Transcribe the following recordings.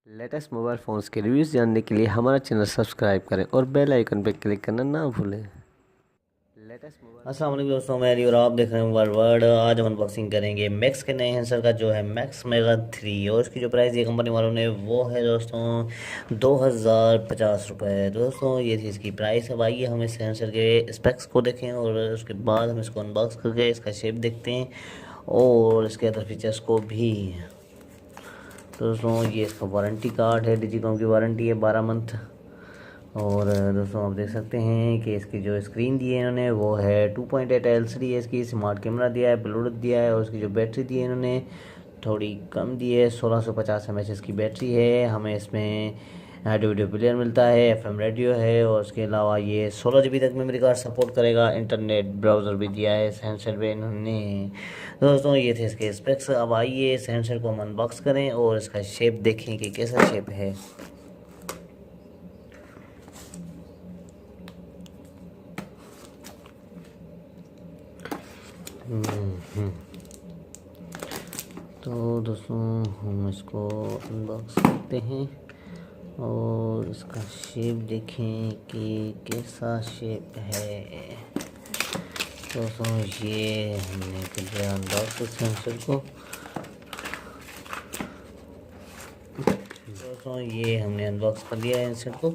Latest mobile phones के reviews जानने के लिए हमारा चैनल सब्सक्राइब करें और बेल आइकन पर क्लिक करना ना भूलें। अस्सलाम वालेकुम दोस्तों, मैं और आप देख रहे हैं मोबाइल वर्ल्ड। आज हम अनबॉक्सिंग करेंगे मैक्स के नए हैंसर का जो है मैक्स मेगा 3 और इसकी जो प्राइस ये कंपनी वालों ने वो है दोस्तों 2050 रुपये। दोस्तों ये थी इसकी प्राइस। अब आइए हम इस हैंसर के स्पेक्स को देखें और उसके बाद हम इसको अनबॉक्स करके इसका शेप देखते हैं और इसके अदर फीचर्स को भी। दोस्तों ये इसका वारंटी कार्ड है, डिजिकॉम की वारंटी है 12 मंथ। और दोस्तों आप देख सकते हैं कि इसकी जो स्क्रीन दी है इन्होंने वो है 2.8 LCD है, इसकी स्मार्ट कैमरा दिया है, ब्लूटूथ दिया है और उसकी जो बैटरी दी है इन्होंने थोड़ी कम दी है, 1650 mAh इसकी बैटरी है। हमें इसमें ऑडियो वीडियो प्लेयर मिलता है, FM रेडियो है और उसके अलावा ये 16 GB तक मेमोरी कार्ड सपोर्ट करेगा। इंटरनेट ब्राउज़र भी दिया है इस हैंडसेट पे इन्होंने। दोस्तों ये थे इसके स्पेक्स। अब आइए इस हैंडसेट को हम अनबॉक्स करें और इसका शेप देखें कि कैसा शेप है। तो दोस्तों हम इसको अनबॉक्स करते हैं और इसका शेप देखें कि कैसा शेप है। दोस्तों ये हमने कर दिया अनबॉक्स इस सेंसर को। दोस्तों ये हमने अनबॉक्स कर दिया है सेंसर को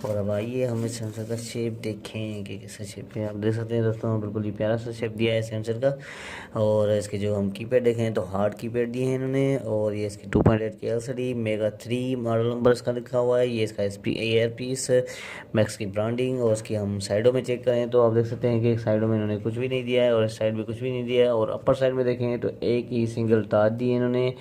और अब आइए हम इस सेंसर का शेप देखें कि कैसा शेप है। आप देख सकते हैं दोस्तों बिल्कुल ही प्यारा सा शेप दिया है सेंसर का। और इसके जो हम कीपैड देखें तो हार्ड कीपैड दिए हैं इन्होंने। और ये इसकी 2.8 की LCD मेगा 3 मॉडल नंबर इसका लिखा हुआ है। ये इसका एयर पीस मैक्स की ब्रांडिंग। और उसकी हम साइडों में चेक करें तो आप देख सकते हैं कि साइडों में इन्होंने कुछ भी नहीं दिया है और इस साइड में कुछ भी नहीं दिया है। और अपर साइड में देखें तो एक ही सिंगल तार दी है इन्होंने।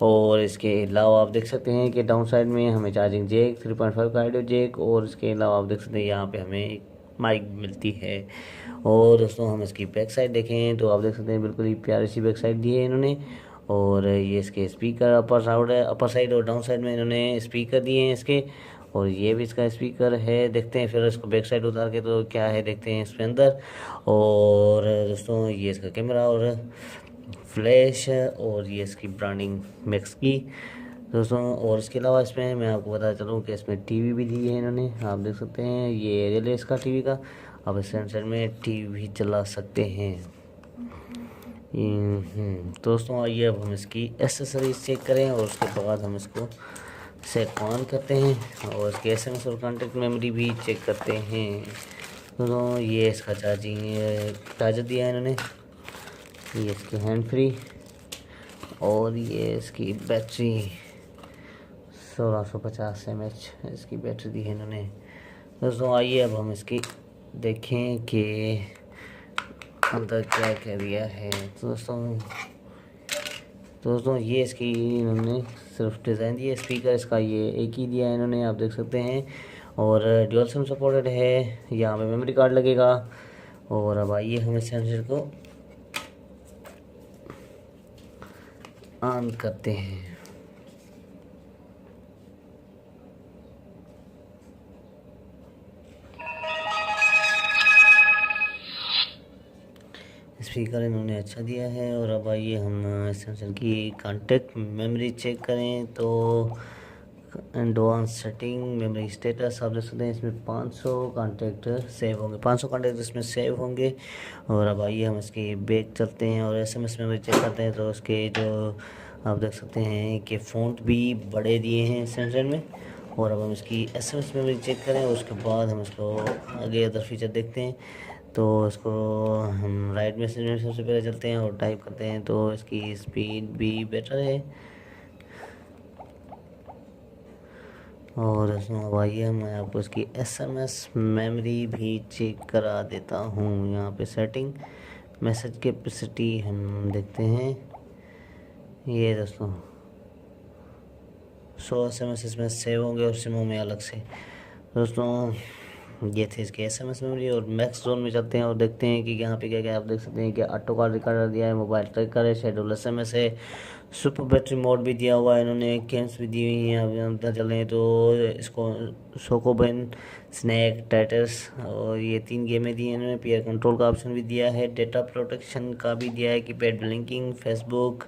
और इसके अलावा आप देख सकते हैं कि डाउन साइड में हमें चार्जिंग जैक 3.5 का ऑडियो जैक और इसके अलावा आप देख सकते हैं यहाँ पे हमें एक माइक मिलती है। और दोस्तों हम इसकी बैक साइड देखें तो आप देख सकते हैं बिल्कुल ही प्यारी सी बैक साइड दी है इन्होंने। और ये इसके स्पीकर अपर साइड और डाउन साइड में इन्होंने स्पीकर दिए हैं इसके। और ये भी इसका स्पीकर है। देखते हैं फिर इसको बैक साइड उतार के तो क्या है, देखते हैं इसके अंदर। और दोस्तों ये इसका कैमरा और फ्लैश और ये इसकी ब्रांडिंग मैक्स की दोस्तों। और इसके अलावा इसमें मैं आपको बता चलूँ कि इसमें टीवी भी दी है इन्होंने। आप देख सकते हैं ये एरियल है इसका टीवी का। आप इस सेंसर में टीवी चला सकते हैं। दोस्तों आइए अब हम इसकी एसेसरीज चेक करें और उसके बाद हम इसको सेट ऑन करते हैं और इसके SMS और कॉन्टेक्ट मेमोरी भी चेक करते हैं। दोस्तों ये इसका चार्जर दिया है इन्होंने। ये इसकी हैंड फ्री और ये इसकी बैटरी 1650 mAh इसकी बैटरी दी है इन्होंने। दोस्तों आइए अब हम इसकी देखें कि अंदर क्या क्या दिया है। दोस्तों ये इसकी इन्होंने सिर्फ डिज़ाइन दी है। स्पीकर इसका ये एक ही दिया है इन्होंने, आप देख सकते हैं। और ड्यूल सिम सपोर्टेड है, यहाँ पे मेमोरी कार्ड लगेगा। और अब आइए हम इस सेंसर को ऑन करते हैं। स्पीकर इन्होंने अच्छा दिया है। और अब आइए हम सेंसर की कॉन्टेक्ट मेमोरी चेक करें तो एडवांस सेटिंग मेमोरी स्टेटस आप देख सकते हैं इसमें 500 कॉन्टैक्ट सेव होंगे, 500 कॉन्टैक्ट इसमें सेव होंगे। और अब आइए हम इसके बैक चलते हैं और SMS मेमोरी चेक करते हैं तो उसके जो आप देख सकते हैं कि फ़ॉन्ट भी बड़े दिए हैं सेंसर में। और अब हम इसकी SMS मेमोरी चेक करें और उसके बाद हम इसको आगे अदर फीचर देखते हैं। तो इसको हम राइट मैसेज में सबसे पहले चलते हैं और टाइप करते हैं तो इसकी स्पीड भी बेटर है। और अब आइए मैं आपको इसकी SMS मेमोरी भी चेक करा देता हूँ। यहाँ पे सेटिंग मैसेज कैपेसिटी हम देखते हैं। ये दोस्तों 100 SMS इसमें सेव होंगे और सिमों में अलग से। दोस्तों ये थे इसके SMS मेमोरी। और मैक्स जोन में चलते हैं और देखते हैं कि यहाँ पे क्या क्या आप देख सकते हैं कि ऑटो कॉल रिकॉर्डर दिया है, मोबाइल ट्रैकर है, शेड्यूल SMS है, सुपर बैटरी मोड भी दिया हुआ है इन्होंने, गेम्स भी दी हुई हैं। अभी हम पता चलें तो इसको सोकोबेन, स्नैक, टाइटस और ये 3 गेमें दी हैं इन्होंने। पेयर कंट्रोल का ऑप्शन भी दिया है, डेटा प्रोटेक्शन का भी दिया है, कीपैड ब्लिंकिंग, फेसबुक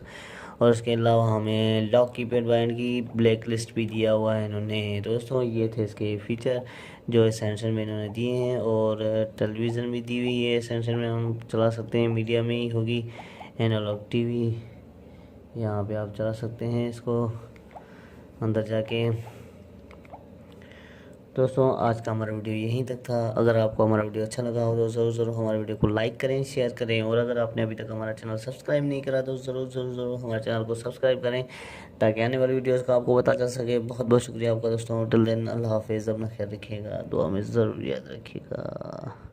और उसके अलावा हमें लॉक कीपैड बैंड की ब्लैक लिस्ट भी दिया हुआ है इन्होंने। दोस्तों ये थे इसके फीचर जो इस सेंसर में इन्होंने दिए हैं। और टेलीविज़न भी दी हुई है सेंसर में, हम चला सकते हैं, मीडिया में ही होगी। एनालॉग टीवी यहाँ पे आप चला सकते हैं इसको अंदर जाके। दोस्तों आज का हमारा वीडियो यहीं तक था। अगर आपको हमारा वीडियो अच्छा लगा हो तो ज़रूर हमारे वीडियो को लाइक करें, शेयर करें। और अगर आपने अभी तक हमारा चैनल सब्सक्राइब नहीं करा तो ज़रूर हमारे चैनल को सब्सक्राइब करें ताकि आने वाली वीडियोस का आपको पता चल सके। बहुत बहुत शुक्रिया आपका दोस्तों। टिल देन अल्लाह हाफिज़, अपना ख्याल रखिएगा, दुआ में ज़रूर याद रखिएगा।